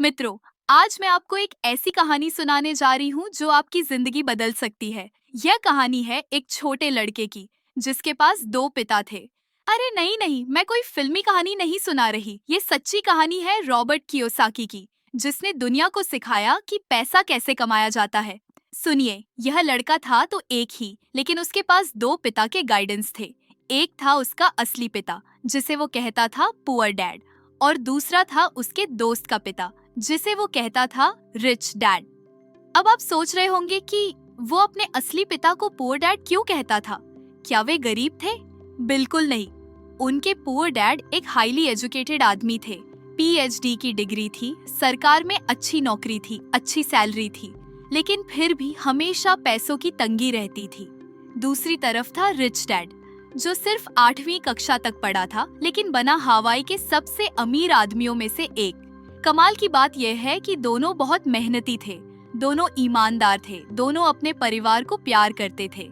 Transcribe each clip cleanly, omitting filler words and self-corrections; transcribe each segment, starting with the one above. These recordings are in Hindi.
मित्रों, आज मैं आपको एक ऐसी कहानी सुनाने जा रही हूँ जो आपकी जिंदगी बदल सकती है। यह कहानी है एक छोटे लड़के की जिसके पास दो पिता थे। अरे नहीं नहीं, मैं कोई फिल्मी कहानी नहीं सुना रही। ये सच्ची कहानी है रॉबर्ट कियोसाकी की, जिसने दुनिया को सिखाया कि पैसा कैसे कमाया जाता है। सुनिए, यह लड़का था तो एक ही, लेकिन उसके पास दो पिता के गाइडेंस थे। एक था उसका असली पिता, जिसे वो कहता था पुअर डैड, और दूसरा था उसके दोस्त का पिता, जिसे वो कहता था रिच डैड। अब आप सोच रहे होंगे कि वो अपने असली पिता को पुअर डैड क्यों कहता था? क्या वे गरीब थे? बिल्कुल नहीं। उनके पुअर डैड एक हाईली एजुकेटेड आदमी थे। पीएचडी की डिग्री थी, सरकार में अच्छी नौकरी थी, अच्छी सैलरी थी, लेकिन फिर भी हमेशा पैसों की तंगी रहती थी। दूसरी तरफ था रिच डैड, जो सिर्फ 8वीं कक्षा तक पढ़ा था, लेकिन बना हवाई के सबसे अमीर आदमियों में से एक। कमाल की बात यह है कि दोनों बहुत मेहनती थे, दोनों ईमानदार थे, दोनों अपने परिवार को प्यार करते थे,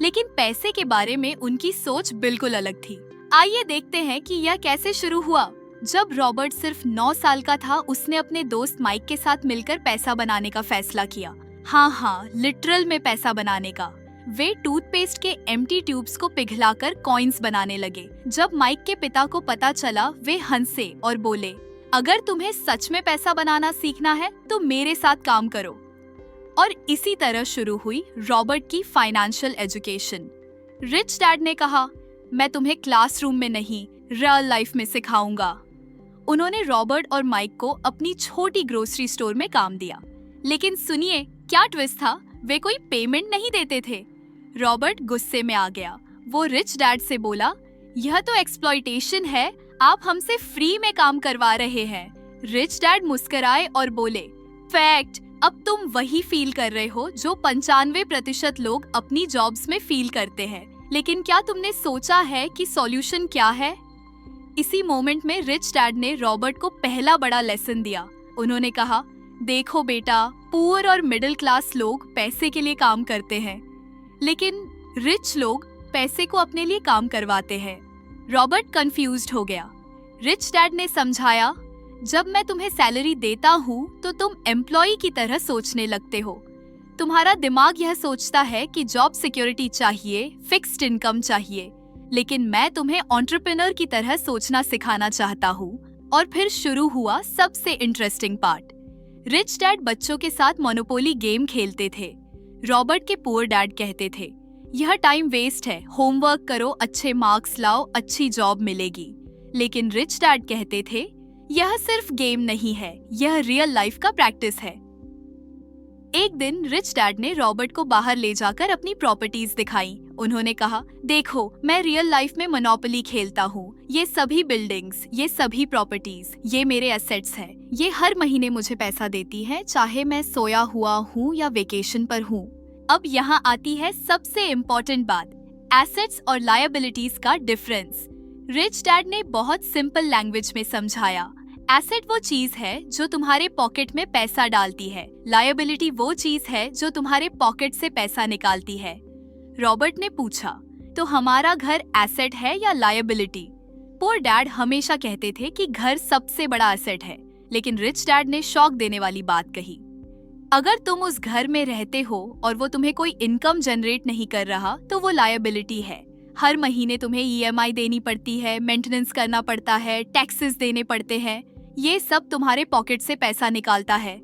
लेकिन पैसे के बारे में उनकी सोच बिल्कुल अलग थी। आइए देखते हैं कि यह कैसे शुरू हुआ। जब रॉबर्ट सिर्फ 9 साल का था, उसने अपने दोस्त माइक के साथ मिलकर पैसा बनाने का फैसला किया। हाँ, लिटरल में पैसा बनाने का। वे टूथपेस्ट के एम्प्टी ट्यूब्स को पिघलाकर कॉइन्स बनाने लगे। जब माइक के पिता को पता चला, वे हंसे और बोले, अगर तुम्हें सच में पैसा बनाना सीखना है तो मेरे साथ काम करो। और इसी तरह शुरू हुई रॉबर्ट की फाइनेंशियल एजुकेशन। रिच डैड ने कहा, मैं तुम्हें क्लासरूम में नहीं, रियल लाइफ में सिखाऊंगा। उन्होंने रॉबर्ट और माइक को अपनी छोटी ग्रोसरी स्टोर में काम दिया। लेकिन सुनिए, क्या ट्विस्ट था, वे कोई पेमेंट नहीं देते थे। रॉबर्ट गुस्से में आ गया। वो रिच डैड से बोला, यह तो एक्सप्लॉइटेशन है, आप हमसे फ्री में काम करवा रहे हैं। रिच डैड मुस्कुराए और बोले, फैक्ट, अब तुम वही फील कर रहे हो जो 95% लोग अपनी जॉब्स में फील करते हैं। लेकिन क्या तुमने सोचा है कि सॉल्यूशन क्या है? इसी मोमेंट में रिच डैड ने रॉबर्ट को पहला बड़ा लेसन दिया। उन्होंने कहा, देखो बेटा, पुअर और मिडिल क्लास लोग पैसे के लिए काम करते हैं, लेकिन रिच लोग पैसे को अपने लिए काम करवाते हैं। रॉबर्ट कंफ्यूज्ड हो गया। रिच डैड ने समझाया, जब मैं तुम्हें सैलरी देता हूँ तो तुम एम्प्लॉय की तरह सोचने लगते हो। तुम्हारा दिमाग यह सोचता है कि जॉब सिक्योरिटी चाहिए, फिक्स्ड इनकम चाहिए, लेकिन मैं तुम्हें एंटरप्रेन्योर की तरह सोचना सिखाना चाहता हूँ। और फिर शुरू हुआ सबसे इंटरेस्टिंग पार्ट। रिच डैड बच्चों के साथ मोनोपोली गेम खेलते थे। रॉबर्ट के पुअर डैड कहते थे, यह टाइम वेस्ट है, होमवर्क करो, अच्छे मार्क्स लाओ, अच्छी जॉब मिलेगी। लेकिन रिच डैड कहते थे, यह सिर्फ गेम नहीं है, यह रियल लाइफ का प्रैक्टिस है। एक दिन रिच डैड ने रॉबर्ट को बाहर ले जाकर अपनी प्रॉपर्टीज दिखाई। उन्होंने कहा, देखो, मैं रियल लाइफ में मोनोपोली खेलता हूँ। ये सभी बिल्डिंग्स, ये सभी प्रॉपर्टीज, ये मेरे एसेट्स हैं। ये हर महीने मुझे पैसा देती है, चाहे मैं सोया हुआ हूँ या वेकेशन पर हूँ। अब यहाँ आती है सबसे इम्पोर्टेंट बात, एसेट्स और लायबिलिटीज का डिफरेंस। रिच डैड ने बहुत सिंपल लैंग्वेज में समझाया। एसेट वो चीज है जो तुम्हारे पॉकेट में पैसा डालती है, लायबिलिटी वो चीज है जो तुम्हारे पॉकेट से पैसा निकालती है। रॉबर्ट ने पूछा, तो हमारा घर एसेट है या लायबिलिटी? पुअर डैड हमेशा कहते थे कि घर सबसे बड़ा एसेट है, लेकिन रिच डैड ने शॉक देने वाली बात कही। अगर तुम उस घर में रहते हो और वो तुम्हें कोई इनकम जनरेट नहीं कर रहा तो वो लायबिलिटी है। हर महीने तुम्हें ईएमआई देनी पड़ती है, मेंटेनेंस करना पड़ता है, टैक्सेस देने पड़ते हैं, ये सब तुम्हारे पॉकेट से पैसा निकालता है।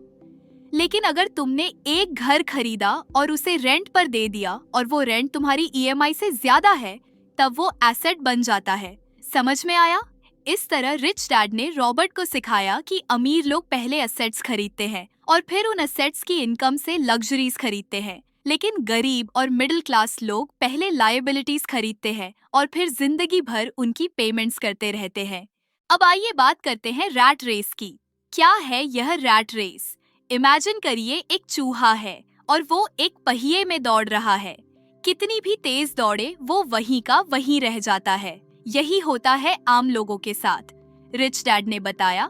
लेकिन अगर तुमने एक घर खरीदा और उसे रेंट पर दे दिया और वो रेंट तुम्हारी ईएमआई से ज्यादा है, तब वो एसेट बन जाता है। समझ में आया? इस तरह रिच डैड ने रॉबर्ट को सिखाया कि अमीर लोग पहले एसेट्स खरीदते हैं और फिर उन एसेट्स की इनकम से लग्जरीज खरीदते हैं, लेकिन गरीब और मिडिल क्लास लोग पहले लायबिलिटीज खरीदते हैं और फिर जिंदगी भर उनकी पेमेंट्स करते रहते हैं। अब आइए बात करते हैं रैट रेस की। क्या है यह रैट रेस? इमेजिन करिए, एक चूहा है और वो एक पहिए में दौड़ रहा है। कितनी भी तेज दौड़े, वो वहीं का वहीं रह जाता है। यही होता है आम लोगों के साथ। रिच डैड ने बताया,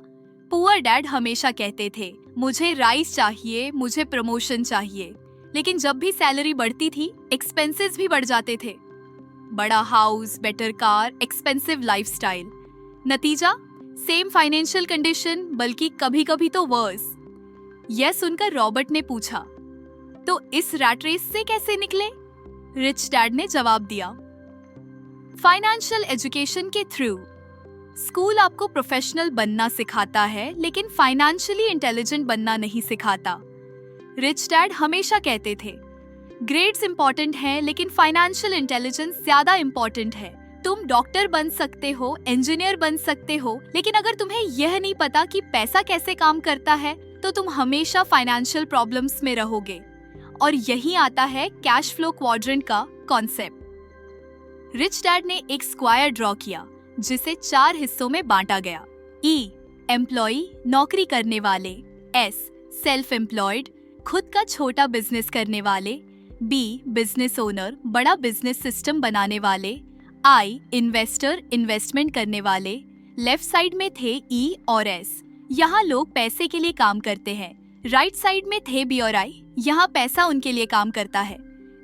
पुअर डैड हमेशा कहते थे, मुझे राइस चाहिए, मुझे प्रमोशन चाहिए, लेकिन जब भी सैलरी बढ़ती थी, एक्सपेंसेस भी बढ़ जाते थे। बड़ा house, better car, expensive lifestyle. नतीजा, सेम फाइनेंशियल कंडीशन, बल्कि कभी कभी तो वर्स। यह सुनकर रॉबर्ट ने पूछा, तो इस रैट रेस से कैसे निकले? रिच डैड ने जवाब दिया, फाइनेंशियल एजुकेशन के थ्रू। स्कूल आपको प्रोफेशनल बनना सिखाता है, लेकिन फाइनेंशियली इंटेलिजेंट बनना नहीं सिखाता। रिच डैड हमेशा कहते थे, ग्रेड्स इंपॉर्टेंट हैं, लेकिन फाइनेंशियल इंटेलिजेंस ज्यादा इंपॉर्टेंट है। तुम डॉक्टर बन सकते हो, इंजीनियर बन सकते हो, लेकिन अगर तुम्हें यह नहीं पता कि पैसा कैसे काम करता है, तो तुम हमेशा फाइनेंशियल प्रॉब्लम्स में रहोगे। और यही आता है कैश फ्लो क्वाड्रेंट का कॉन्सेप्ट। रिच डैड ने एक स्क्वायर ड्रॉ किया, जिसे 4 हिस्सों में बांटा गया। ई, एम्प्लॉई, नौकरी करने वाले। एस, सेल्फ एम्प्लॉयड, खुद का छोटा बिजनेस करने वाले। बी, बिजनेस ओनर, बड़ा बिजनेस सिस्टम बनाने वाले। आई, इन्वेस्टर, इन्वेस्टमेंट करने वाले। लेफ्ट साइड में थे ई और एस, यहाँ लोग पैसे के लिए काम करते हैं। राइट साइड में थे बी और आई, यहाँ पैसा उनके लिए काम करता है।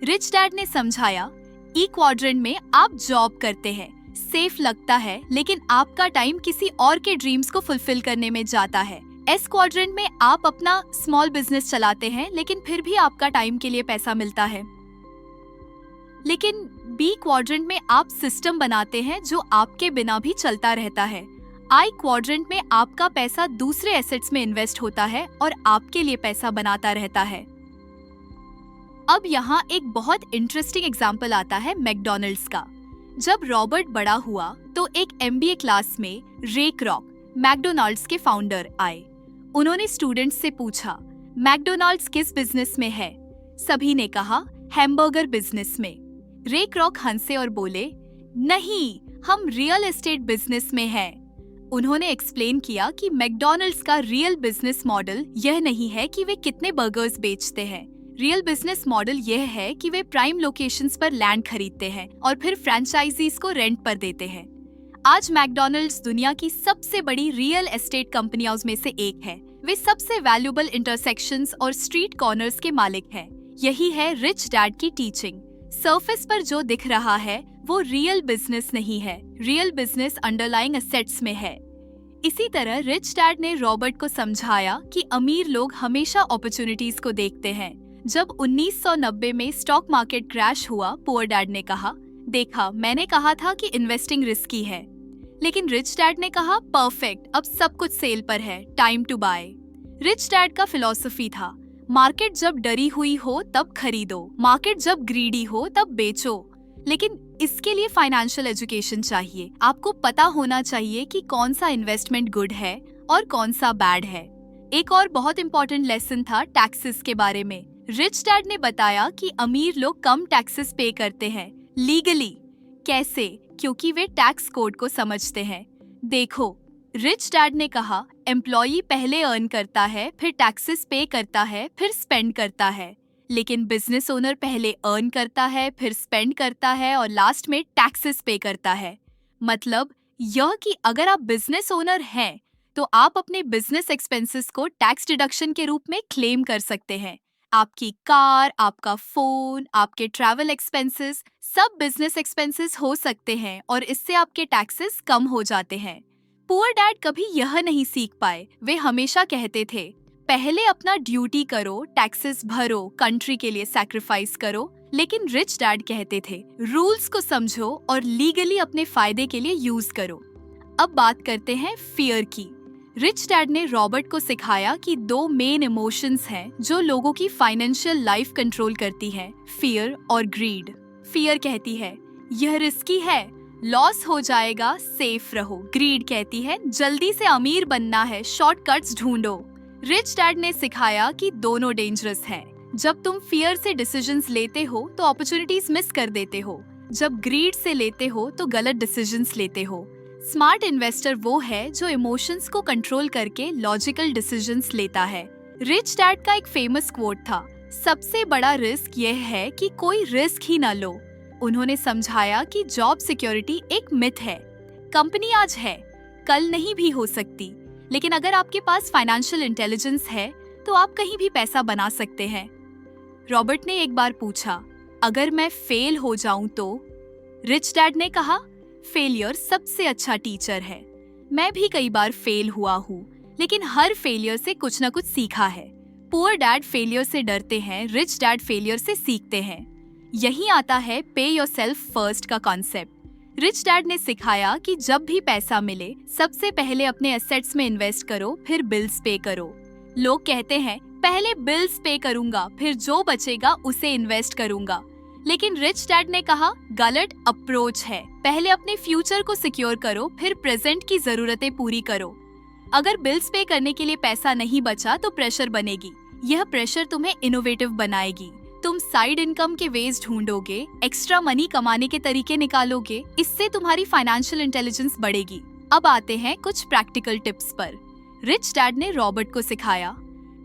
रिच डैड ने समझाया, ई क्वाड्रेंट में आप जॉब करते हैं, सेफ लगता है, लेकिन आपका टाइम किसी और के ड्रीम्स को फुलफिल करने में जाता है। एस क्वाड्रेंट में आप अपना स्मॉल बिजनेस चलाते हैं, लेकिन फिर भी आपका टाइम के लिए पैसा मिलता है। लेकिन बी क्वाड्रेंट में आप सिस्टम बनाते हैं जो आपके बिना भी चलता रहता है। आई क्वाड्रेंट में आपका पैसा दूसरे एसेट्स में इन्वेस्ट होता है और आपके लिए पैसा बनाता रहता है। अब यहाँ एक बहुत इंटरेस्टिंग एग्जाम्पल आता है मैकडॉनल्ड्स का। जब रॉबर्ट बड़ा हुआ तो एक MBA क्लास में रे क्रॉक, मैकडॉनल्ड्स के फाउंडर, आए। उन्होंने स्टूडेंट्स से पूछा, मैकडॉनल्ड्स किस बिजनेस में है? सभी ने कहा, हैमबर्गर बिजनेस में। रे क्रॉक हंसे और बोले, नहीं, हम रियल एस्टेट बिजनेस में हैं। उन्होंने एक्सप्लेन किया कि मैकडॉनल्ड्स का रियल बिजनेस मॉडल यह नहीं है कि वे कितने बर्गर्स बेचते हैं। रियल बिजनेस मॉडल यह है कि वे प्राइम लोकेशंस पर लैंड खरीदते हैं और फिर फ्रेंचाइजीज को रेंट पर देते हैं। आज मैकडॉनल्ड्स दुनिया की सबसे बड़ी रियल एस्टेट कंपनियों में से एक है। वे सबसे वैल्यूएबल इंटरसेक्शंस और स्ट्रीट कॉर्नर्स के मालिक हैं। यही है रिच डैड की टीचिंग। सरफेस पर जो दिख रहा है वो रियल बिजनेस नहीं है, रियल बिजनेस अंडरलाइंग एसेट्स में है। इसी तरह रिच डैड ने रॉबर्ट को समझाया कि अमीर लोग हमेशा अपॉर्चुनिटीज को देखते हैं। जब 1990 में स्टॉक मार्केट क्रैश हुआ, पुअर डैड ने कहा, देखा, मैंने कहा था कि इन्वेस्टिंग रिस्की है। लेकिन रिच डैड ने कहा, परफेक्ट, अब सब कुछ सेल पर है, time to buy. Rich dad का फिलॉसफी था, मार्केट जब डरी हुई हो तब खरीदो, मार्केट जब ग्रीडी हो तब बेचो। लेकिन इसके लिए फाइनेंशियल एजुकेशन चाहिए। आपको पता होना चाहिए कि कौन सा इन्वेस्टमेंट गुड है और कौन सा बैड है। एक और बहुत इंपॉर्टेंट लेसन था टैक्सेस के बारे में। रिच डैड ने बताया कि अमीर लोग कम टैक्सेस पे करते हैं लीगली। कैसे? क्योंकि वे टैक्स कोड को समझते हैं। देखो, रिच डैड ने कहा, एम्प्लॉई पहले अर्न करता है, फिर टैक्सेस पे करता है, फिर स्पेंड करता है। लेकिन बिजनेस ओनर पहले अर्न करता है, फिर स्पेंड करता है और लास्ट में टैक्सेस पे करता है। मतलब यह कि अगर आप बिजनेस ओनर हैं तो आप अपने बिजनेस एक्सपेंसेस को टैक्स डिडक्शन के रूप में क्लेम कर सकते हैं। आपकी कार, आपका फोन, आपके ट्रैवल एक्सपेंसेस सब बिजनेस एक्सपेंसेस हो सकते हैं और इससे आपके टैक्सेस कम हो जाते हैं। पुअर डैड कभी यह नहीं सीख पाए। वे हमेशा कहते थे, पहले अपना ड्यूटी करो, टैक्सेस भरो, कंट्री के लिए सैक्रिफाइस करो। लेकिन रिच डैड कहते थे, रूल्स को समझो और लीगली अपने फायदे के लिए यूज करो। अब बात करते हैं फियर की। रिच डैड ने रॉबर्ट को सिखाया कि 2 मेन इमोशंस हैं जो लोगों की फाइनेंशियल लाइफ कंट्रोल करती हैं, फियर और ग्रीड। फियर कहती है, यह रिस्की है, लॉस हो जाएगा, सेफ रहो। ग्रीड कहती है, जल्दी से अमीर बनना है, शॉर्टकट्स ढूंढो। रिच डैड ने सिखाया कि दोनों डेंजरस हैं। जब तुम फियर से डिसीजंस लेते हो तो अपॉर्चुनिटीज मिस कर देते हो। जब ग्रीड से लेते हो तो गलत डिसीजंस लेते हो। स्मार्ट इन्वेस्टर वो है जो इमोशंस को कंट्रोल करके लॉजिकल डिसीजंस लेता है। रिच डैड का एक फेमस कोट था, सबसे बड़ा रिस्क यह है कि कोई रिस्क ही ना लो। उन्होंने समझाया कि जॉब सिक्योरिटी एक मिथ है। कंपनी आज है, कल नहीं भी हो सकती। लेकिन अगर आपके पास फाइनेंशियल इंटेलिजेंस है तो आप कहीं भी पैसा बना सकते हैं। रॉबर्ट ने एक बार पूछा, अगर मैं फेल हो जाऊं तो? रिच डैड ने कहा, फेलियर सबसे अच्छा टीचर है। मैं भी कई बार फेल हुआ हूँ, लेकिन हर फेलियर से कुछ न कुछ सीखा है। पुअर डैड फेलियर से डरते हैं, रिच डैड फेलियर से सीखते हैं। यही आता है पे योरसेल्फ फर्स्ट का कॉन्सेप्ट। रिच डैड ने सिखाया कि जब भी पैसा मिले सबसे पहले अपने एसेट्स में इन्वेस्ट करो, फिर बिल्स पे करो। लोग कहते हैं पहले बिल्स पे करूंगा, फिर जो बचेगा उसे इन्वेस्ट करूंगा। लेकिन रिच डैड ने कहा गलत अप्रोच है। पहले अपने फ्यूचर को सिक्योर करो, फिर प्रेजेंट की जरूरतें पूरी करो। अगर बिल्स पे करने के लिए पैसा नहीं बचा तो प्रेशर बनेगी। यह प्रेशर तुम्हें इनोवेटिव बनाएगी। तुम साइड इनकम के वेज ढूंढोगे, एक्स्ट्रा मनी कमाने के तरीके निकालोगे। इससे तुम्हारी फाइनेंशियल इंटेलिजेंस बढ़ेगी। अब आते हैं कुछ प्रैक्टिकल टिप्स पर। रिच डैड ने रॉबर्ट को सिखाया,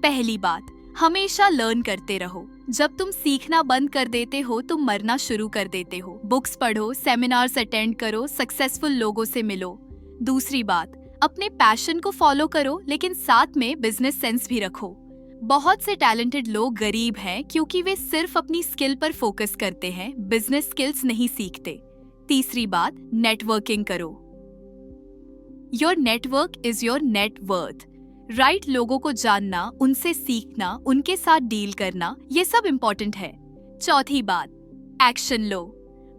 पहली बात, हमेशा लर्न करते रहो। जब तुम सीखना बंद कर देते हो तुम मरना शुरू कर देते हो। बुक्स पढ़ो, सेमिनार्स अटेंड करो, सक्सेसफुल लोगों से मिलो। दूसरी बात, अपने पैशन को फॉलो करो, लेकिन साथ में बिजनेस सेंस भी रखो। बहुत से टैलेंटेड लोग गरीब हैं क्योंकि वे सिर्फ अपनी स्किल पर फोकस करते हैं, बिजनेस स्किल्स नहीं सीखते। तीसरी बात, नेटवर्किंग करो। Your network is your net worth. Right लोगों को जानना, उनसे सीखना, उनके साथ डील करना, ये सब इम्पोर्टेंट है। चौथी बात, एक्शन लो।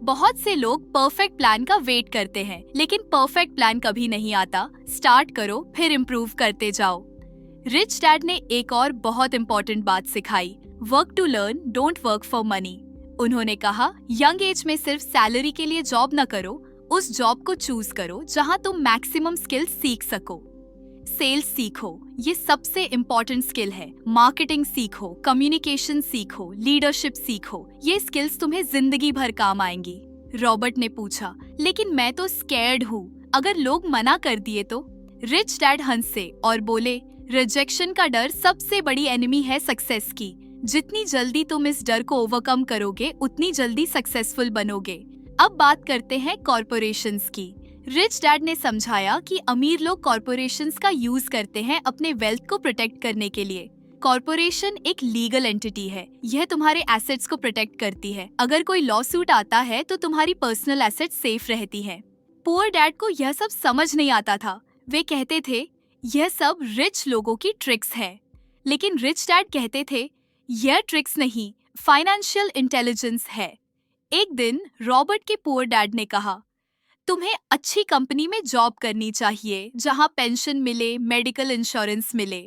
बहुत से लोग परफेक्ट प्लान का वेट करते हैं, लेकिन परफेक्ट प्लान कभी नहीं आता। स्टार्ट करो, फिर इम्प्रूव करते जाओ। रिच डैड ने एक और बहुत इम्पोर्टेंट बात सिखाई, work to learn, don't work for money. उन्होंने कहा यंग एज में सिर्फ सैलरी के लिए जॉब न करो, उस जॉब को चूज करो जहां तुम मैक्सिमम स्किल सीख सको। सेल्स सीखो, ये सबसे इम्पोर्टेंट स्किल है। मार्केटिंग सीखो, कम्युनिकेशन सीखो, लीडरशिप सीखो, ये स्किल्स तुम्हें जिंदगी भर काम आएंगी। रॉबर्ट ने पूछा, लेकिन मैं तो स्कैर्ड हूँ, अगर लोग मना कर दिए तो? रिच डैड हंसे और बोले, रिजेक्शन का डर सबसे बड़ी एनिमी है सक्सेस की। जितनी जल्दी तुम इस डर को ओवरकम करोगे, उतनी जल्दी सक्सेसफुल बनोगे। अब बात करते हैं कॉर्पोरेशंस की। रिच डैड ने समझाया कि अमीर लोग कॉर्पोरेशंस का यूज करते हैं अपने वेल्थ को प्रोटेक्ट करने के लिए। कॉर्पोरेशन एक लीगल एंटिटी है, यह तुम्हारे एसेट्स को प्रोटेक्ट करती है। अगर कोई लॉ सूट आता है तो तुम्हारी पर्सनल एसेट्स सेफ रहती है। पुअर डैड को यह सब समझ नहीं आता था। वे कहते थे यह सब रिच लोगों की ट्रिक्स है, लेकिन रिच डैड कहते थे यह ट्रिक्स नहीं, फाइनेंशियल इंटेलिजेंस है। एक दिन रॉबर्ट के पुअर डैड ने कहा, तुम्हें अच्छी कंपनी में जॉब करनी चाहिए जहां पेंशन मिले, मेडिकल इंश्योरेंस मिले।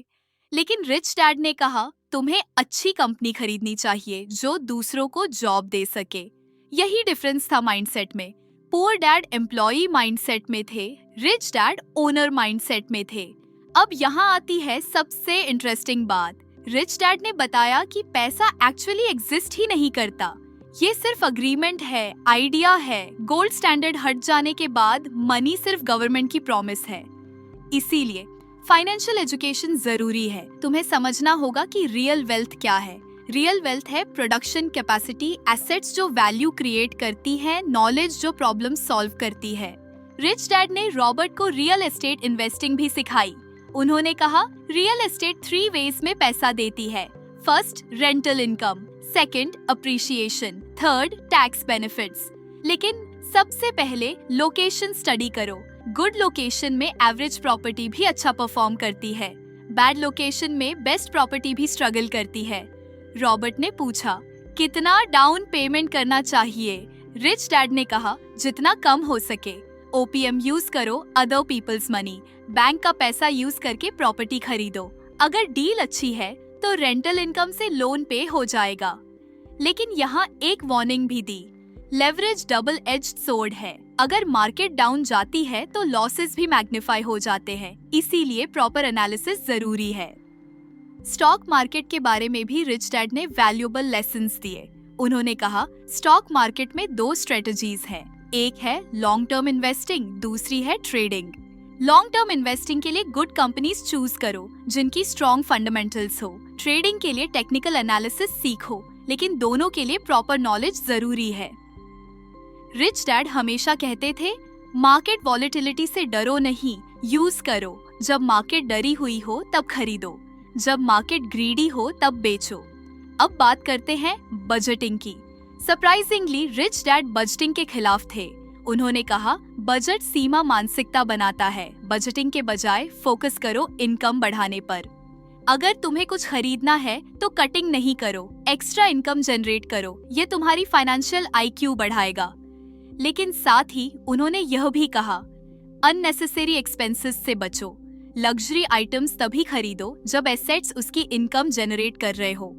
लेकिन रिच डैड ने कहा तुम्हें अच्छी कंपनी खरीदनी चाहिए जो दूसरों को जॉब दे सके। यही डिफरेंस था माइंडसेट में। पुअर डैड एम्प्लॉई माइंडसेट में थे, रिच डैड ओनर माइंडसेट में थे। अब यहाँ आती है सबसे इंटरेस्टिंग बात। रिच डैड ने बताया कि पैसा एक्चुअली एग्जिस्ट ही नहीं करता, ये सिर्फ अग्रीमेंट है, आइडिया है। गोल्ड स्टैंडर्ड हट जाने के बाद मनी सिर्फ गवर्नमेंट की प्रॉमिस है। इसीलिए फाइनेंशियल एजुकेशन जरूरी है। तुम्हें समझना होगा कि रियल वेल्थ क्या है। रियल वेल्थ है प्रोडक्शन कैपेसिटी, एसेट्स जो वैल्यू क्रिएट करती है, नॉलेज जो प्रॉब्लम सॉल्व करती है। रिच डैड ने रॉबर्ट को रियल एस्टेट इन्वेस्टिंग भी सिखाई। उन्होंने कहा रियल एस्टेट 3 वेज में पैसा देती है। First, rental income, second, appreciation, third, tax benefits. लेकिन सबसे पहले लोकेशन स्टडी करो। गुड लोकेशन में एवरेज प्रॉपर्टी भी अच्छा परफॉर्म करती है, बैड लोकेशन में बेस्ट प्रॉपर्टी भी स्ट्रगल करती है। रॉबर्ट ने पूछा, कितना डाउन पेमेंट करना चाहिए? रिच डैड ने कहा, जितना कम हो सके। ओपीएम यूज करो, अदर पीपल्स मनी। बैंक का पैसा यूज करके प्रॉपर्टी खरीदो। अगर डील अच्छी है तो रेंटल इनकम से लोन पे हो जाएगा। लेकिन यहाँ एक वार्निंग भी दी, लेवरेज डबल एज्ड सोर्ड है। अगर मार्केट डाउन जाती है तो लॉसेस भी मैग्नीफाई हो जाते हैं, इसीलिए प्रॉपर एनालिसिस जरूरी है। स्टॉक मार्केट के बारे में भी रिच डैड ने वैल्यूएबल लेसन्स दिए। उन्होंने कहा, स्टॉक मार्केट में 2 स्ट्रेटजीज हैं, एक है लॉन्ग टर्म इन्वेस्टिंग, दूसरी है ट्रेडिंग। लॉन्ग टर्म इन्वेस्टिंग के लिए गुड कंपनीज चूज करो जिनकी स्ट्रॉन्ग फंडामेंटल्स हो। ट्रेडिंग के लिए टेक्निकल एनालिसिस सीखो, लेकिन दोनों के लिए प्रॉपर नॉलेज जरूरी है। रिच डैड हमेशा कहते थे, मार्केट वॉलेटिलिटी से डरो नहीं, यूज करो। जब मार्केट डरी हुई हो तब खरीदो, जब मार्केट ग्रीडी हो तब बेचो। अब बात करते हैं बजटिंग की। सरप्राइजिंगली रिच डैड बजटिंग के खिलाफ थे। उन्होंने कहा, बजट सीमा मानसिकता बनाता है। बजटिंग के बजाय फोकस करो इनकम बढ़ाने पर। अगर तुम्हें कुछ खरीदना है तो कटिंग नहीं करो, एक्स्ट्रा इनकम जनरेट करो। ये तुम्हारी फाइनेंशियल IQ बढ़ाएगा। लेकिन साथ ही उन्होंने यह भी कहा, अननेसेसरी एक्सपेंसेस से बचो। लग्जरी आइटम्स तभी खरीदो जब एसेट्स उसकी इनकम जनरेट कर रहे हो।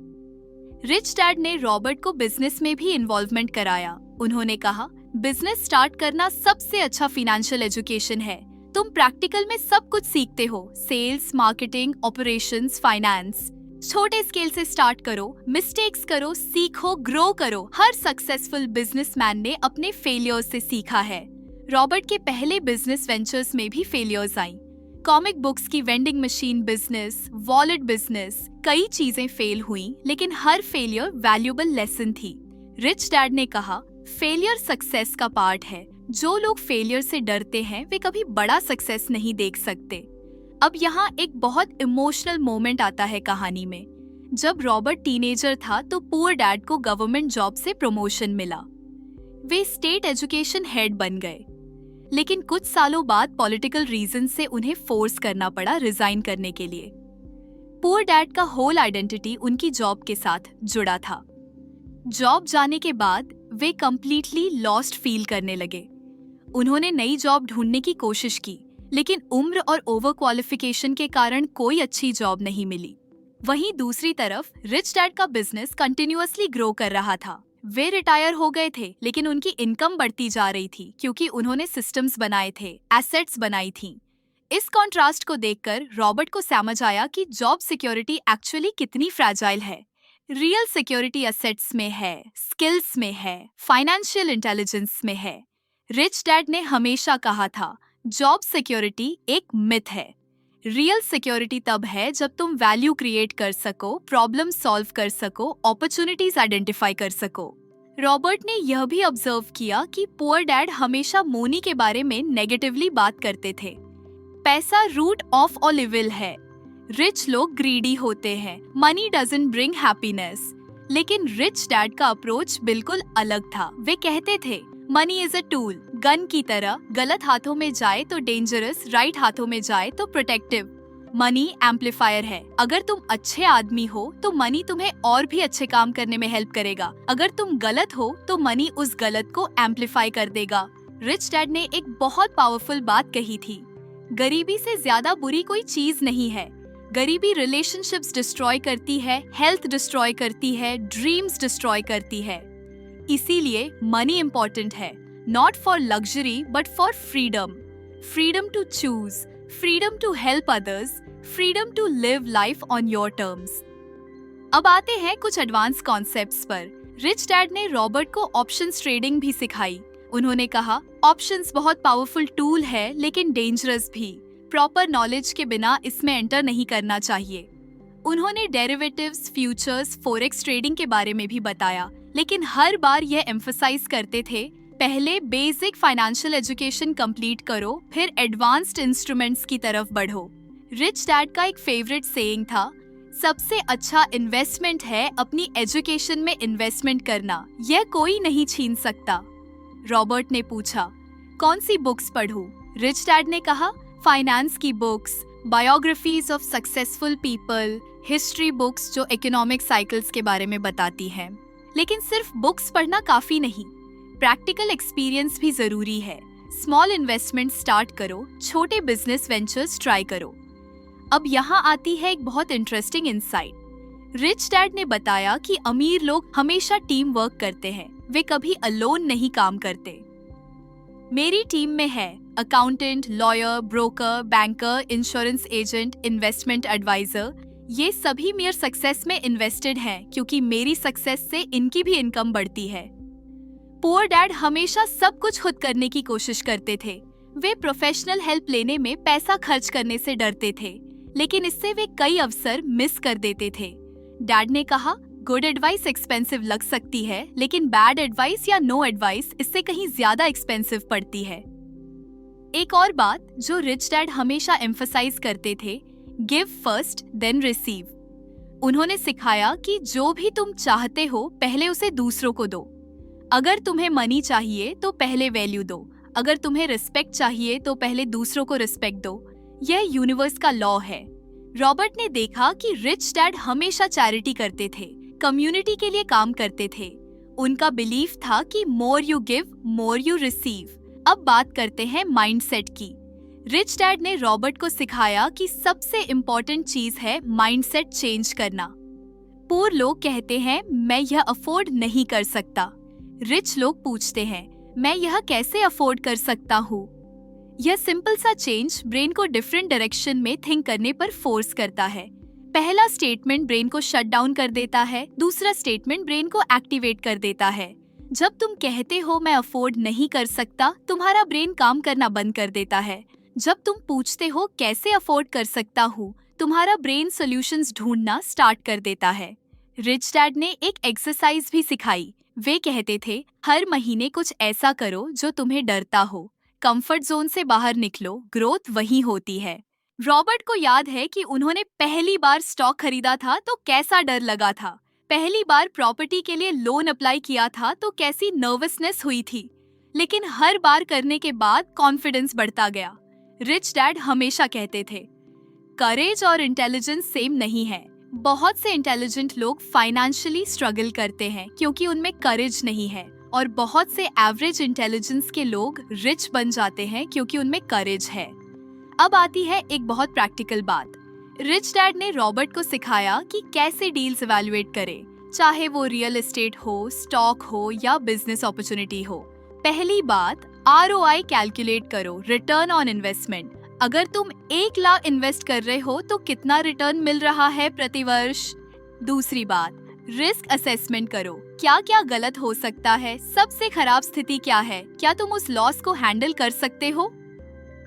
रिच डैड ने रॉबर्ट को बिजनेस में भी इन्वॉल्वमेंट कराया। उन्होंने कहा, बिजनेस स्टार्ट करना सबसे अच्छा फाइनेंशियल एजुकेशन है। तुम प्रैक्टिकल में सब कुछ सीखते हो, सेल्स, मार्केटिंग, ऑपरेशंस, फाइनेंस। छोटे स्केल से स्टार्ट करो, मिस्टेक्स करो, सीखो, ग्रो करो। हर सक्सेसफुल बिजनेसमैन ने अपने फेलियर्स से सीखा है। रॉबर्ट के पहले बिजनेस वेंचर्स में भी फेलियर्स आई। कॉमिक बुक्स की vending machine business, wallet business, कई चीजें फेल हुई, लेकिन हर फेलियर वैल्यूएबल लेसन थी। रिच डैड ने कहा, फेलियर सक्सेस का पार्ट है। जो लोग फेलियर से डरते हैं वे कभी बड़ा सक्सेस नहीं देख सकते। अब यहाँ एक बहुत इमोशनल मोमेंट आता है कहानी में। जब रॉबर्ट टीनेजर था तो पुअर डैड को गवर्नमेंट जॉब से प्रमोशन मिला। वे स्टेट एजुकेशन हेड बन गए, लेकिन कुछ सालों बाद पॉलिटिकल रीजन से उन्हें फोर्स करना पड़ा रिजाइन करने के लिए। पुअर डैड का होल आइडेंटिटी उनकी जॉब के साथ जुड़ा था। जॉब जाने के बाद वे कंप्लीटली लॉस्ट फील करने लगे। उन्होंने नई जॉब ढूंढने की कोशिश की, लेकिन उम्र और ओवर क्वालिफिकेशन के कारण कोई अच्छी जॉब नहीं मिली। वहीं दूसरी तरफ रिच डैड का बिजनेस कंटिन्यूअसली ग्रो कर रहा था। वे रिटायर हो गए थे, लेकिन उनकी इनकम बढ़ती जा रही थी क्योंकि उन्होंने सिस्टम्स बनाए थे, एसेट्स बनाई थी। इस कॉन्ट्रास्ट को देखकर रॉबर्ट को समझ आया कि जॉब सिक्योरिटी एक्चुअली कितनी फ्रैजाइल है। रियल सिक्योरिटी एसेट्स में है, स्किल्स में है, फाइनेंशियल इंटेलिजेंस में है। रिच डैड ने हमेशा कहा था, जॉब सिक्योरिटी एक मिथ है। रियल सिक्योरिटी तब है जब तुम वैल्यू क्रिएट कर सको, प्रॉब्लम सॉल्व कर सको, अपॉर्चुनिटीज आइडेंटिफाई कर सको। रॉबर्ट ने यह भी ऑब्जर्व किया कि पुअर डैड हमेशा मोनी के बारे में नेगेटिवली बात करते थे। पैसा रूट ऑफ ऑल इविल है। रिच लोग ग्रीडी होते हैं, मनी डजंट ब्रिंग हैप्पीनेस। लेकिन रिच डैड का अप्रोच बिल्कुल अलग था। वे कहते थे, money is a tool, gun की तरह। गलत हाथों में जाए तो डेंजरस, राइट हाथों में जाए तो प्रोटेक्टिव। मनी एम्पलीफायर है। अगर तुम अच्छे आदमी हो तो मनी तुम्हें और भी अच्छे काम करने में हेल्प करेगा। अगर तुम गलत हो तो मनी उस गलत को एम्पलीफाई कर देगा। रिच डैड ने एक बहुत पावरफुल बात कही थी, गरीबी से ज्यादा बुरी कोई चीज नहीं है। गरीबी रिलेशनशिप्स डिस्ट्रॉय करती है, हेल्थ डिस्ट्रॉय करती है, ड्रीम्स डिस्ट्रॉय करती है। इसीलिए मनी इम्पोर्टेंट है, not for luxury but for freedom. Freedom to choose, freedom to help others, freedom to live life on your terms. अब आते हैं कुछ एडवांस कॉन्सेप्ट्स पर। रिच डैड ने रॉबर्ट को ऑप्शंस ट्रेडिंग भी सिखाई। उन्होंने कहा, ऑप्शंस बहुत पावरफुल टूल है लेकिन डेंजरस भी। प्रॉपर नॉलेज के बिना इसमें एंटर नहीं करना चाहिए। उन्होंने डेरिवेटिव्स, फ्यूचर्स, फॉरेक्स ट्रेडिंग के बारे में भी बताया, लेकिन हर बार यह एम्फसाइज करते थे, पहले बेसिक फाइनेंशियल एजुकेशन कंप्लीट करो, फिर एडवांस्ड इंस्ट्रूमेंट्स की तरफ बढ़ो। रिच डैड का एक फेवरेट सेइंग था, सबसे अच्छा इन्वेस्टमेंट है अपनी एजुकेशन में इन्वेस्टमेंट करना, यह कोई नहीं छीन सकता। रॉबर्ट ने पूछा, कौन सी बुक्स पढूं? रिच डैड ने कहा, फाइनेंस की books, biographies of successful people, history books जो इकोनॉमिक साइकिल्स के बारे में बताती हैं। लेकिन सिर्फ बुक्स पढ़ना काफी नहीं, प्रैक्टिकल एक्सपीरियंस भी जरूरी है। स्मॉल इन्वेस्टमेंट स्टार्ट करो, छोटे बिजनेस वेंचर्स ट्राई करो। अब यहाँ आती है एक बहुत इंटरेस्टिंग इंसाइट। रिच डैड ने बताया कि अमीर लोग हमेशा टीम वर्क करते हैं, वे कभी अलोन नहीं काम करते। मेरी टीम में है accountant, lawyer, broker, banker, insurance agent, investment advisor. ये सभी मेरे सक्सेस में इन्वेस्टेड हैं क्योंकि मेरी सक्सेस से इनकी भी इनकम बढ़ती है। पुअर डैड हमेशा सब कुछ खुद करने की कोशिश करते थे। वे प्रोफेशनल हेल्प लेने में पैसा खर्च करने से डरते थे, लेकिन इससे वे कई अवसर मिस कर देते थे। डैड ने कहा, गुड एडवाइस एक्सपेंसिव लग सकती है, लेकिन बैड एडवाइस या नो एडवाइस इससे कहीं ज्यादा एक्सपेंसिव पड़ती है। एक और बात जो रिच डैड हमेशा एम्फसाइज करते थे, गिव फर्स्ट देन रिसीव। उन्होंने सिखाया कि जो भी तुम चाहते हो पहले उसे दूसरों को दो। अगर तुम्हें मनी चाहिए तो पहले वैल्यू दो, अगर तुम्हें रिस्पेक्ट चाहिए तो पहले दूसरों को रिस्पेक्ट दो। यह यूनिवर्स का लॉ है। रॉबर्ट ने देखा कि रिच डैड हमेशा चैरिटी करते थे, कम्युनिटी के लिए काम करते थे। उनका बिलीफ था कि more you give more you receive. अब बात करते हैं माइंडसेट की। रिच डैड ने रॉबर्ट को सिखाया कि सबसे इम्पोर्टेंट चीज है माइंडसेट चेंज करना। पुअर लोग कहते हैं मैं यह अफोर्ड नहीं कर सकता। रिच लोग पूछते हैं मैं यह कैसे अफोर्ड कर सकता हूँ। यह सिंपल सा चेंज ब्रेन को डिफरेंट डायरेक्शन में थिंक करने पर फोर्स करता है। पहला स्टेटमेंट ब्रेन को शट डाउन कर देता है, दूसरा स्टेटमेंट ब्रेन को एक्टिवेट कर देता है। जब तुम कहते हो मैं अफोर्ड नहीं कर सकता, तुम्हारा ब्रेन काम करना बंद कर देता है। जब तुम पूछते हो कैसे अफोर्ड कर सकता हूँ, तुम्हारा ब्रेन सॉल्यूशंस ढूंढना स्टार्ट कर देता है। रिच डैड ने एक एक्सरसाइज भी सिखाई। वे कहते थे हर महीने कुछ ऐसा करो जो तुम्हें डरता हो। कंफर्ट जोन से बाहर निकलो, ग्रोथ वही होती है। रॉबर्ट को याद है कि उन्होंने पहली बार स्टॉक खरीदा था तो कैसा डर लगा था। पहली बार प्रॉपर्टी के लिए लोन अप्लाई किया था तो कैसी नर्वसनेस हुई थी। लेकिन हर बार करने के बाद कॉन्फिडेंस बढ़ता गया। रिच डैड हमेशा कहते थे करेज और इंटेलिजेंस सेम नहीं है। बहुत से इंटेलिजेंट लोग फाइनेंशियली स्ट्रगल करते हैं क्योंकि उनमें करेज नहीं है, और बहुत से एवरेज इंटेलिजेंस के लोग रिच बन जाते हैं क्योंकि उनमें करेज है। अब आती है एक बहुत प्रैक्टिकल बात। रिच डैड ने रॉबर्ट को सिखाया कि कैसे डील्स इवैल्यूएट करे, चाहे वो रियल एस्टेट हो, स्टॉक हो या बिजनेस अपॉर्चुनिटी हो। पहली बात, ROI कैलकुलेट करो, रिटर्न ऑन इन्वेस्टमेंट। अगर तुम 1 लाख इन्वेस्ट कर रहे हो तो कितना रिटर्न मिल रहा है प्रति वर्ष। दूसरी बात, रिस्क असेसमेंट करो, क्या क्या गलत हो सकता है, सबसे खराब स्थिति क्या है, क्या तुम उस लॉस को हैंडल कर सकते हो।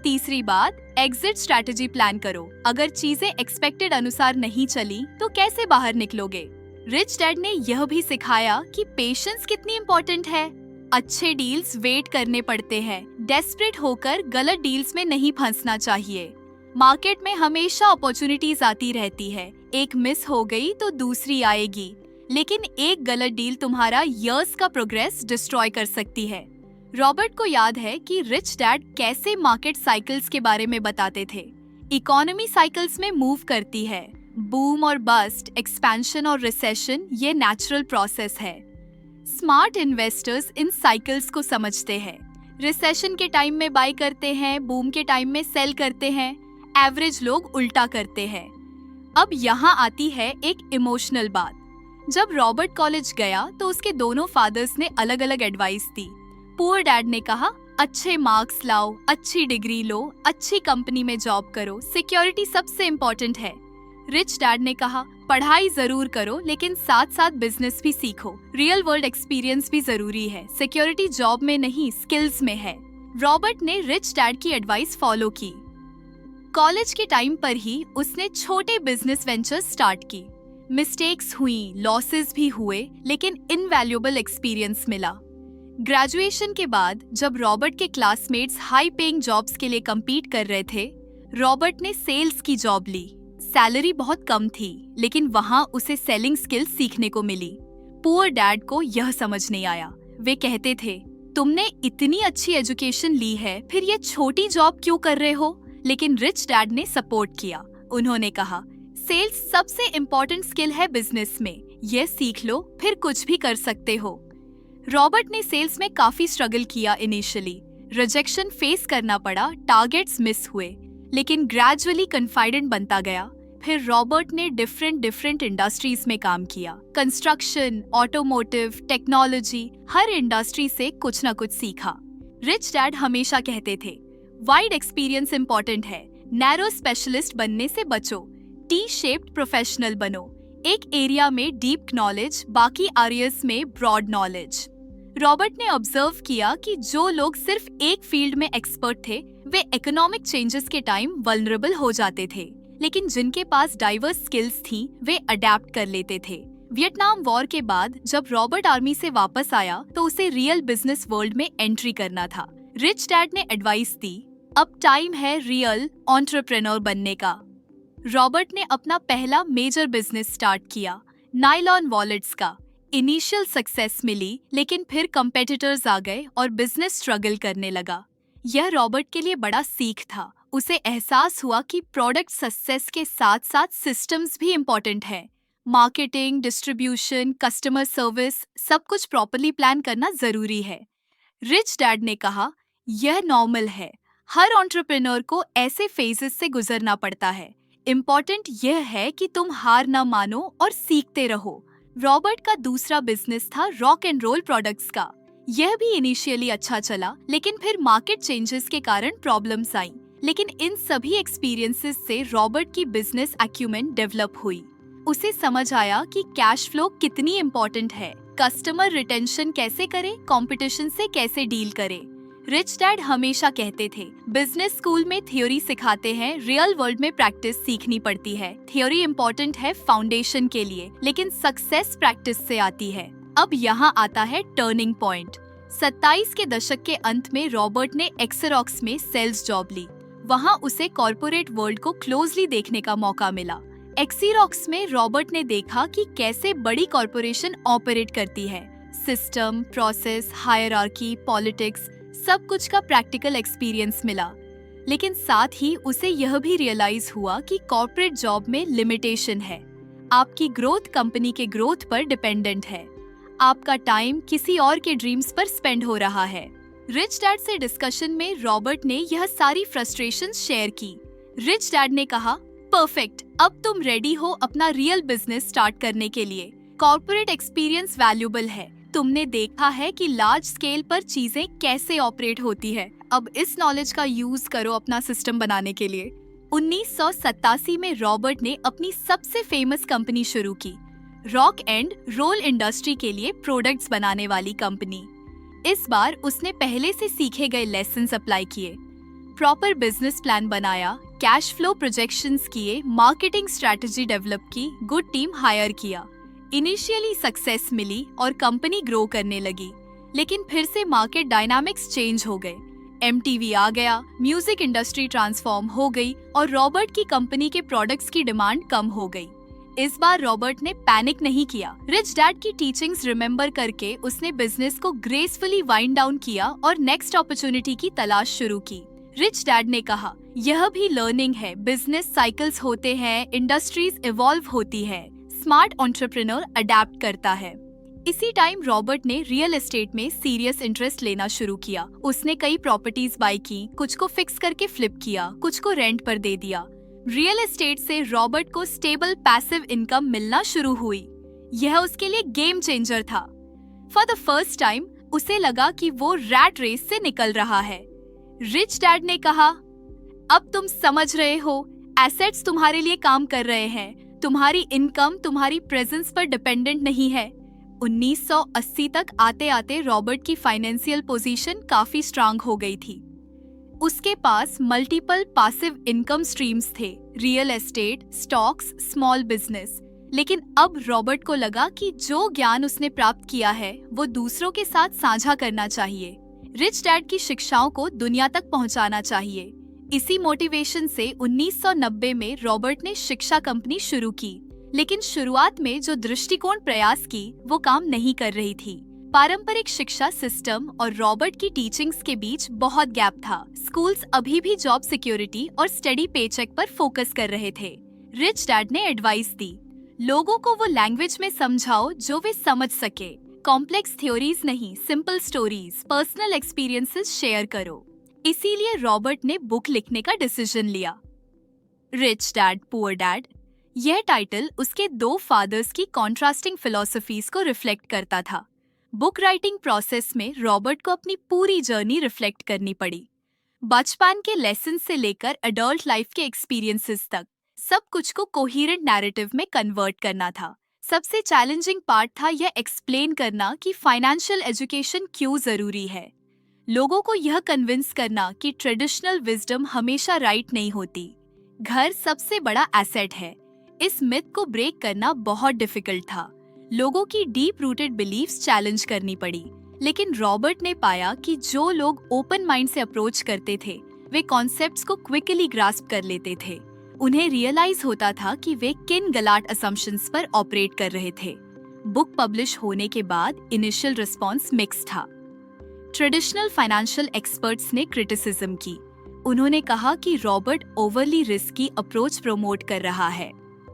तीसरी बात, एग्जिट स्ट्रैटेजी प्लान करो, अगर चीजें एक्सपेक्टेड अनुसार नहीं चली तो कैसे बाहर निकलोगे। रिच डैड ने यह भी सिखाया कि पेशेंस कितनी इम्पोर्टेंट है। अच्छे डील्स वेट करने पड़ते हैं, डेस्परेट होकर गलत डील्स में नहीं फंसना चाहिए। मार्केट में हमेशा अपॉर्चुनिटीज आती रहती है, एक मिस हो गई तो दूसरी आएगी, लेकिन एक गलत डील तुम्हारा इयर्स का प्रोग्रेस डिस्ट्रॉय कर सकती है। रॉबर्ट को याद है कि रिच डैड कैसे मार्केट साइकिल्स के बारे में बताते थे। इकोनॉमी साइकिल्स में मूव करती है, बूम और बस्ट, एक्सपेंशन और रिसेशन, ये नेचुरल प्रोसेस है। स्मार्ट इन्वेस्टर्स इन साइकिल्स को समझते हैं। रिसेशन के टाइम में बाय करते हैं, बूम के टाइम में सेल करते हैं। एवरेज लोग उल्टा करते हैं। अब यहाँ आती है एक इमोशनल बात। जब रॉबर्ट कॉलेज गया तो उसके दोनों फादर्स ने अलग अलग एडवाइस दी। पुअर डैड ने कहा अच्छे मार्क्स लाओ, अच्छी डिग्री लो, अच्छी कंपनी में जॉब करो, सिक्योरिटी सबसे इम्पोर्टेंट है। रिच डैड ने कहा पढ़ाई जरूर करो लेकिन साथ साथ बिजनेस भी सीखो, रियल वर्ल्ड एक्सपीरियंस भी जरूरी है, सिक्योरिटी जॉब में नहीं स्किल्स में है। रॉबर्ट ने रिच डैड की एडवाइस फॉलो की। कॉलेज के टाइम पर ही उसने छोटे बिजनेस वेंचर्स स्टार्ट की। मिस्टेक्स हुई, लॉसेस भी हुए, लेकिन इनवैल्यूएबल एक्सपीरियंस मिला। ग्रेजुएशन के बाद जब रॉबर्ट के क्लासमेट्स हाई पेइंग जॉब्स के लिए कम्पीट कर रहे थे, रॉबर्ट ने सेल्स की जॉब ली। सैलरी बहुत कम थी, लेकिन वहाँ उसे सेलिंग स्किल्स सीखने को मिली। पुअर डैड को यह समझ नहीं आया। वे कहते थे तुमने इतनी अच्छी एजुकेशन ली है, फिर ये छोटी जॉब क्यों कर रहे हो। लेकिन रिच डैड ने सपोर्ट किया। उन्होंने कहा सेल्स सबसे इम्पोर्टेंट स्किल है बिजनेस में, ये सीख लो फिर कुछ भी कर सकते हो। रॉबर्ट ने सेल्स में काफी स्ट्रगल किया। इनिशियली रिजेक्शन फेस करना पड़ा, टारगेट्स मिस हुए, लेकिन ग्रेजुअली कॉन्फिडेंट बनता गया। फिर रॉबर्ट ने डिफरेंट इंडस्ट्रीज में काम किया। कंस्ट्रक्शन, ऑटोमोटिव, टेक्नोलॉजी, हर इंडस्ट्री से कुछ न कुछ सीखा। रिच डैड हमेशा कहते थे वाइड एक्सपीरियंस इम्पोर्टेंट है, नैरो स्पेशलिस्ट बनने से बचो, टी शेप्ड प्रोफेशनल बनो, एक एरिया में डीप नॉलेज, बाकी एरियाज में ब्रॉड नॉलेज। रॉबर्ट ने ऑब्जर्व किया कि जो लोग सिर्फ एक फील्ड में एक्सपर्ट थे वे इकोनॉमिक चेंजेस के टाइम वल्नरेबल हो जाते थे, लेकिन जिनके पास डाइवर्स स्किल्स थी वे अडेप्ट कर लेते थे। वियतनाम वॉर के बाद जब रॉबर्ट आर्मी से वापस आया तो उसे रियल बिजनेस वर्ल्ड में एंट्री करना था। रिच डैड ने एडवाइस दी अब टाइम है रियल एंटरप्रेन्योर बनने का। रॉबर्ट ने अपना पहला मेजर बिजनेस स्टार्ट किया, नायलॉन वॉलेट्स का। इनिशियल सक्सेस मिली, लेकिन फिर कंपेटिटर्स आ गए और बिजनेस स्ट्रगल करने लगा। यह रॉबर्ट के लिए बड़ा सीख था। उसे एहसास हुआ कि प्रोडक्ट सक्सेस के साथ साथ सिस्टम्स भी इम्पोर्टेंट है। मार्केटिंग, डिस्ट्रीब्यूशन, कस्टमर सर्विस, सब कुछ प्रॉपरली प्लान करना जरूरी है। रिच डैड ने कहा, यह नॉर्मल है। हर एंटरप्रेन्योर को ऐसे फेजेस से गुजरना पड़ता है। इम्पोर्टेंट यह है कि तुम हार न मानो और सीखते रहो। रॉबर्ट का दूसरा बिजनेस था रॉक एंड रोल प्रोडक्ट्स का। यह भी इनिशियली अच्छा चला, लेकिन फिर मार्केट चेंजेस के कारण प्रॉब्लम्स आई। लेकिन इन सभी एक्सपीरियंसेस से रॉबर्ट की बिजनेस एक्यूमेंट डेवलप हुई। उसे समझ आया कि कैश फ्लो कितनी इम्पोर्टेंट है, कस्टमर रिटेंशन कैसे करे, कंपटीशन से कैसे डील करे। रिच डैड हमेशा कहते थे, बिजनेस स्कूल में थ्योरी सिखाते हैं, रियल वर्ल्ड में प्रैक्टिस सीखनी पड़ती है। थ्योरी इम्पोर्टेंट है फाउंडेशन के लिए, लेकिन सक्सेस प्रैक्टिस से आती है। अब यहाँ आता है टर्निंग पॉइंट। 27 के दशक के अंत में रॉबर्ट ने एक्सेरॉक्स में सेल्स जॉब ली। वहाँ उसे कॉर्पोरेट वर्ल्ड को क्लोजली देखने का मौका मिला। एक्सेरॉक्स में रॉबर्ट ने देखा कि कैसे बड़ी कॉर्पोरेशन ऑपरेट करती है। सिस्टम, प्रोसेस, हायरार्की, पॉलिटिक्स, सब कुछ का प्रैक्टिकल एक्सपीरियंस मिला। लेकिन साथ ही उसे यह भी रियलाइज हुआ कि कॉर्पोरेट जॉब में लिमिटेशन है। आपकी ग्रोथ कंपनी के ग्रोथ पर डिपेंडेंट है। आपका टाइम किसी और के ड्रीम्स पर स्पेंड हो रहा है। रिच डैड से डिस्कशन में रॉबर्ट ने यह सारी फ्रस्ट्रेशंस शेयर की। रिच डैड ने कहा, परफेक्ट, अब तुम रेडी हो अपना रियल बिजनेस स्टार्ट करने के लिए। कॉर्पोरेट एक्सपीरियंस वैल्यूबल है। तुमने देखा है कि लार्ज स्केल पर चीजें कैसे ऑपरेट होती है। अब इस नॉलेज का यूज करो अपना सिस्टम बनाने के लिए। 1987 में रॉबर्ट ने अपनी सबसे फेमस कंपनी शुरू की, रॉक एंड रोल इंडस्ट्री के लिए प्रोडक्ट्स बनाने वाली कंपनी। इस बार उसने पहले से सीखे गए लेसन्स अप्लाई किए, प्रॉपर बिजनेस प्लान बनाया, कैश फ्लो प्रोजेक्शंस किए, मार्केटिंग स्ट्रेटजी डेवलप की, गुड टीम हायर किया। इनिशियली सक्सेस मिली और कंपनी ग्रो करने लगी, लेकिन फिर से मार्केट डायनामिक्स चेंज हो गए। MTV आ गया, म्यूजिक इंडस्ट्री ट्रांसफॉर्म हो गई और रॉबर्ट की कंपनी के प्रोडक्ट्स की डिमांड कम हो गई। इस बार रॉबर्ट ने पैनिक नहीं किया। रिच डैड की टीचिंग्स रिमेम्बर करके उसने बिजनेस को ग्रेसफुली वाइंड डाउन किया और नेक्स्ट अपॉर्चुनिटी की तलाश शुरू की। रिच डैड ने कहा, यह भी लर्निंग है, बिजनेस साइकिल्स होते हैं, इंडस्ट्रीज इवॉल्व होती है, स्मार्ट एंटरप्रेन्योर अडेप्ट करता है। इसी टाइम रॉबर्ट ने रियल एस्टेट में सीरियस इंटरेस्ट लेना शुरू किया। उसने कई प्रॉपर्टीज बाय की, कुछ को फिक्स करके फ्लिप किया, कुछ को रेंट पर दे दिया। रियल एस्टेट से रॉबर्ट को स्टेबल पैसिव इनकम मिलना शुरू हुई। यह उसके लिए गेम चेंजर था। फॉर द फर्स्ट टाइम उसे लगा कि वो रैट रेस से निकल रहा है। रिच डैड ने कहा, अब तुम समझ रहे हो, एसेट्स तुम्हारे लिए काम कर रहे हैं, तुम्हारी इनकम तुम्हारी प्रेजेंस पर डिपेंडेंट नहीं है। 1980 तक आते आते रॉबर्ट की फाइनेंशियल पोजीशन काफी स्ट्रांग हो गई थी। उसके पास मल्टीपल पासिव इनकम स्ट्रीम्स थे, real estate, stocks, small business. लेकिन अब रॉबर्ट को लगा कि जो ज्ञान उसने प्राप्त किया है वो दूसरों के साथ साझा करना चाहिए। रिच डैड की शिक्षाओं को दुनिया तक पहुंचाना चाहिए। इसी मोटिवेशन से 1990 में रॉबर्ट ने शिक्षा कंपनी शुरू की। लेकिन शुरुआत में जो दृष्टिकोण प्रयास की वो काम नहीं कर रही थी। पारंपरिक शिक्षा सिस्टम और रॉबर्ट की टीचिंग्स के बीच बहुत गैप था। स्कूल्स अभी भी जॉब सिक्योरिटी और स्टडी पेचेक पर फोकस कर रहे थे। रिच डैड ने एडवाइस दी, लोगों को वो लैंग्वेज में समझाओ जो वे समझ सके। कॉम्प्लेक्स थ्योरीज नहीं, simple stories, personal experiences share करो। इसीलिए रॉबर्ट ने बुक लिखने का डिसीजन लिया, रिच डैड पुअर डैड। यह टाइटल उसके दो फादर्स की कॉन्ट्रास्टिंग फिलॉसफीज को रिफ्लेक्ट करता था। बुक राइटिंग प्रोसेस में रॉबर्ट को अपनी पूरी जर्नी रिफ्लेक्ट करनी पड़ी। बचपन के लेसन से लेकर एडल्ट लाइफ के एक्सपीरियंसेस तक सब कुछ को कोहेरेंट नैरेटिव में कन्वर्ट करना था। सबसे चैलेंजिंग पार्ट था यह एक्सप्लेन करना कि फाइनेंशियल एजुकेशन क्यों जरूरी है। लोगों को यह कन्विंस करना कि ट्रेडिशनल विजडम हमेशा राइट नहीं होती। घर सबसे बड़ा एसेट है। इस मिथ को ब्रेक करना बहुत डिफिकल्ट था। लोगों की डीप रूटेड बिलीफ्स चैलेंज करनी पड़ी। लेकिन रॉबर्ट ने पाया कि जो लोग ओपन माइंड से अप्रोच करते थे वे कॉन्सेप्ट्स को क्विकली ग्रास्प कर लेते थे। उन्हें रियलाइज होता था कि वे किन गलत असम्पशंस पर ऑपरेट कर रहे थे। बुक पब्लिश होने के बाद इनिशियल रिस्पॉन्स मिक्स था। ट्रेडिशनल फाइनेंशियल एक्सपर्ट्स ने क्रिटिसिज्म की। उन्होंने कहा कि Robert overly risky approach promote कर रहा है,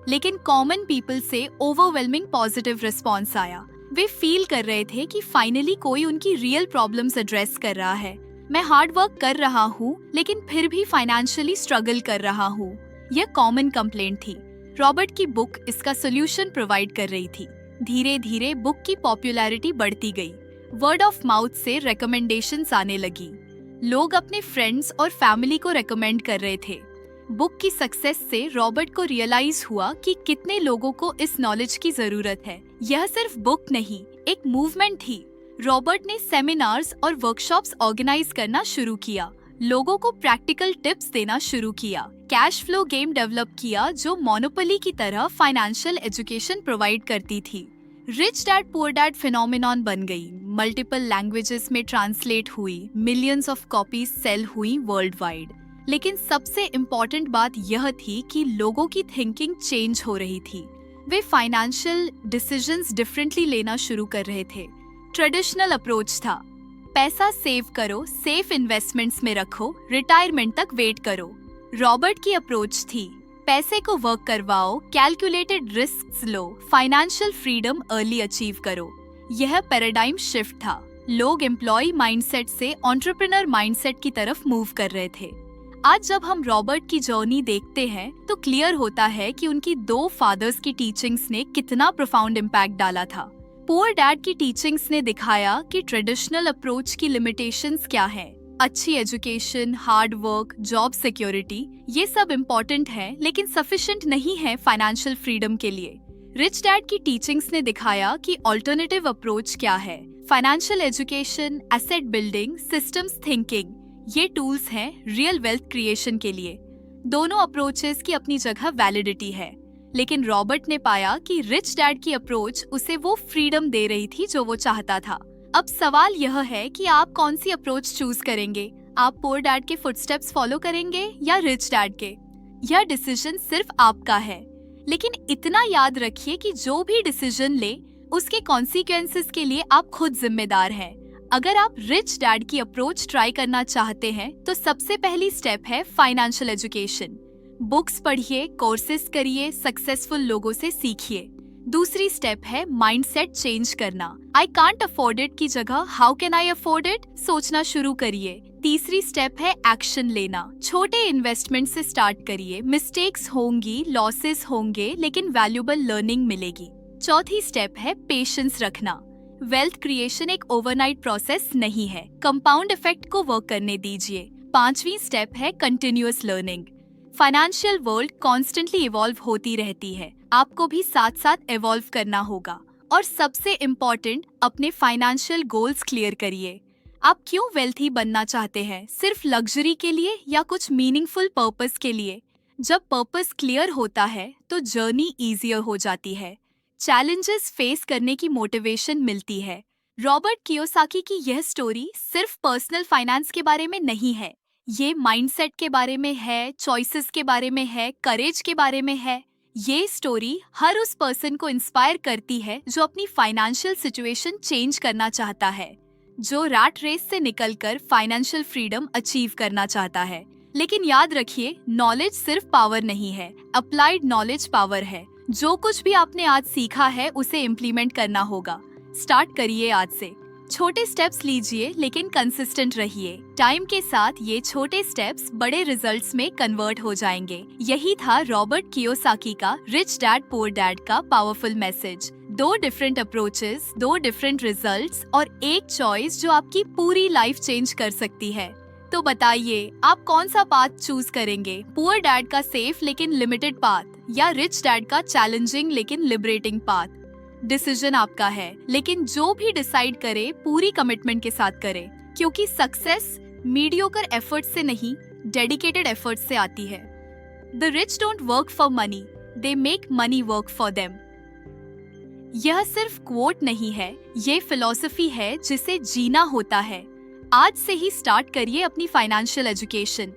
लेकिन कॉमन पीपल से ओवरवेलमिंग पॉजिटिव रिस्पॉन्स आया। वे फील कर रहे थे कि फाइनली कोई उनकी रियल प्रॉब्लम्स एड्रेस कर रहा है। मैं हार्ड वर्क कर रहा हूँ लेकिन फिर भी फाइनेंशियली स्ट्रगल कर रहा हूँ, यह कॉमन कंप्लेंट थी। रॉबर्ट की बुक इसका सोल्यूशन प्रोवाइड कर रही थी। धीरे धीरे बुक की पॉपुलैरिटी बढ़ती गई। वर्ड ऑफ माउथ से रिकमेंडेशंस आने लगी। लोग अपने फ्रेंड्स और फैमिली को रेकमेंड कर रहे थे। बुक की सक्सेस से रॉबर्ट को रियलाइज हुआ कि कितने लोगों को इस नॉलेज की जरूरत है। यह सिर्फ बुक नहीं, एक मूवमेंट थी। रॉबर्ट ने सेमिनार्स और वर्कशॉप्स ऑर्गेनाइज करना शुरू किया, लोगों को प्रैक्टिकल टिप्स देना शुरू किया, कैश फ्लो गेम डेवलप किया जो मोनोपोली की तरह फाइनेंशियल एजुकेशन प्रोवाइड करती थी। Rich dad poor dad phenomenon बन गई, मल्टीपल लैंग्वेजेस में ट्रांसलेट हुई, मिलियंस ऑफ कॉपीज सेल हुई वर्ल्ड वाइड। लेकिन सबसे इम्पोर्टेंट बात यह थी कि लोगों की थिंकिंग चेंज हो रही थी। वे फाइनेंशियल डिसीजंस डिफरेंटली लेना शुरू कर रहे थे। ट्रेडिशनल अप्रोच था, पैसा सेव करो, सेफ इन्वेस्टमेंट्स में रखो, रिटायरमेंट तक वेट करो। रॉबर्ट की अप्रोच थी, पैसे को वर्क करवाओ, कैलकुलेटेड रिस्क्स लो, फाइनेंशियल फ्रीडम अर्ली अचीव करो। यह पैराडाइम शिफ्ट था। लोग एम्प्लॉय माइंडसेट से एंटरप्रेन्योर माइंडसेट की तरफ मूव कर रहे थे। आज जब हम रॉबर्ट की जर्नी देखते हैं तो क्लियर होता है कि उनकी दो फादर्स की टीचिंग्स ने कितना प्रोफाउंड इम्पैक्ट डाला था। पुअर डैड की टीचिंग्स ने दिखाया कि ट्रेडिशनल अप्रोच की लिमिटेशंस क्या हैं। अच्छी education, hard work, job security, ये सब इम्पोर्टेंट है लेकिन सफिशिएंट नहीं है फाइनेंशियल फ्रीडम के लिए। रिच डैड की टीचिंग्स ने दिखाया कि ऑल्टरनेटिव अप्रोच क्या है। Financial education, asset building, systems thinking, ये टूल्स हैं रियल वेल्थ क्रिएशन के लिए। दोनों अप्रोचेस की अपनी जगह वैलिडिटी है, लेकिन रॉबर्ट ने पाया कि रिच डैड की अप्रोच उसे वो फ्रीडम दे रही थी जो वो चाहता था। अब सवाल यह है कि आप कौन सी अप्रोच चूज करेंगे? आप पुअर डैड के फुटस्टेप्स फॉलो करेंगे या रिच डैड के? यह डिसीजन सिर्फ आपका है, लेकिन इतना याद रखिए कि जो भी डिसीजन ले उसके कॉन्सिक्वेंसेस के लिए आप खुद जिम्मेदार हैं। अगर आप रिच डैड की अप्रोच ट्राई करना चाहते हैं तो सबसे पहली स्टेप है फाइनेंशियल एजुकेशन। बुक्स पढ़िए, कोर्सेज करिए, सक्सेसफुल लोगों से सीखिए। दूसरी स्टेप है माइंडसेट चेंज करना। आई कांट अफोर्ड इट की जगह how can I afford it सोचना शुरू करिए। तीसरी स्टेप है एक्शन लेना। छोटे इन्वेस्टमेंट से स्टार्ट करिए। मिस्टेक्स होंगी, लॉसेस होंगे, लेकिन वैल्यूएबल लर्निंग मिलेगी। चौथी स्टेप है पेशेंस रखना। वेल्थ क्रिएशन एक ओवरनाइट प्रोसेस नहीं है, कंपाउंड इफेक्ट को वर्क करने दीजिए। पांचवी स्टेप है continuous learning. Financial world constantly evolve होती रहती है, आपको भी साथ साथ इवॉल्व करना होगा। और सबसे इम्पोर्टेंट, अपने फाइनेंशियल गोल्स क्लियर करिए। आप क्यों वेल्थी बनना चाहते हैं? सिर्फ लग्जरी के लिए या कुछ मीनिंगफुल पर्पस के लिए? जब पर्पस क्लियर होता है तो जर्नी इजियर हो जाती है, चैलेंजेस फेस करने की मोटिवेशन मिलती है। रॉबर्ट कियोसाकी की यह स्टोरी सिर्फ पर्सनल फाइनेंस के बारे में नहीं है, ये माइंडसेट के बारे में है, चॉइसेस के बारे में है, करेज के बारे में है। ये स्टोरी हर उस पर्सन को इंस्पायर करती है जो अपनी फाइनेंशियल सिचुएशन चेंज करना चाहता है, जो रैट रेस से निकलकर फाइनेंशियल फ्रीडम अचीव करना चाहता है। लेकिन याद रखिए, नॉलेज सिर्फ पावर नहीं है, अप्लाइड नॉलेज पावर है। जो कुछ भी आपने आज सीखा है उसे इम्प्लीमेंट करना होगा। स्टार्ट करिए आज से। छोटे स्टेप्स लीजिए लेकिन कंसिस्टेंट रहिए। टाइम के साथ ये छोटे स्टेप्स बड़े रिजल्ट्स में कन्वर्ट हो जाएंगे। यही था रॉबर्ट कियोसाकी का रिच डैड पुअर डैड का powerful message. 2 different approaches, 2 different results और एक चॉइस जो आपकी पूरी लाइफ चेंज कर सकती है। तो बताइए, आप कौन सा पाथ चूज करेंगे? पुअर डैड का सेफ लेकिन लिमिटेड पाथ या रिच डैड का चैलेंजिंग लेकिन लिबरेटिंग पाथ? डिसीजन आपका है, लेकिन जो भी डिसाइड करे पूरी कमिटमेंट के साथ करे, क्योंकि सक्सेस मीडियोकर एफर्ट से नहीं, डेडिकेटेड एफर्ट से आती है। The rich don't work for money, they make money work for them. यह सिर्फ कोट नहीं है, ये फिलॉसफी है जिसे जीना होता है। आज से ही स्टार्ट करिए अपनी फाइनेंशियल एजुकेशन।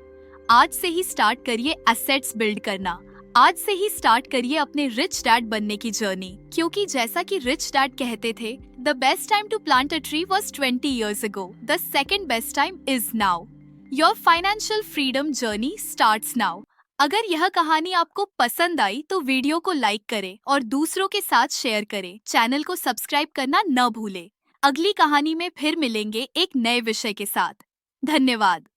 आज से ही स्टार्ट करिए एसेट्स बिल्ड करना। आज से ही स्टार्ट करिए अपने रिच डैड बनने की जर्नी, क्योंकि जैसा कि रिच डैड कहते थे, the best time to plant a tree was 20 years ago. The second best time is now. Your financial freedom journey starts now. अगर यह कहानी आपको पसंद आई तो वीडियो को लाइक करें और दूसरों के साथ शेयर करें. चैनल को सब्सक्राइब करना न भूलें. अगली कहानी में फिर मिलेंगे एक नए विषय के साथ. धन्यवाद.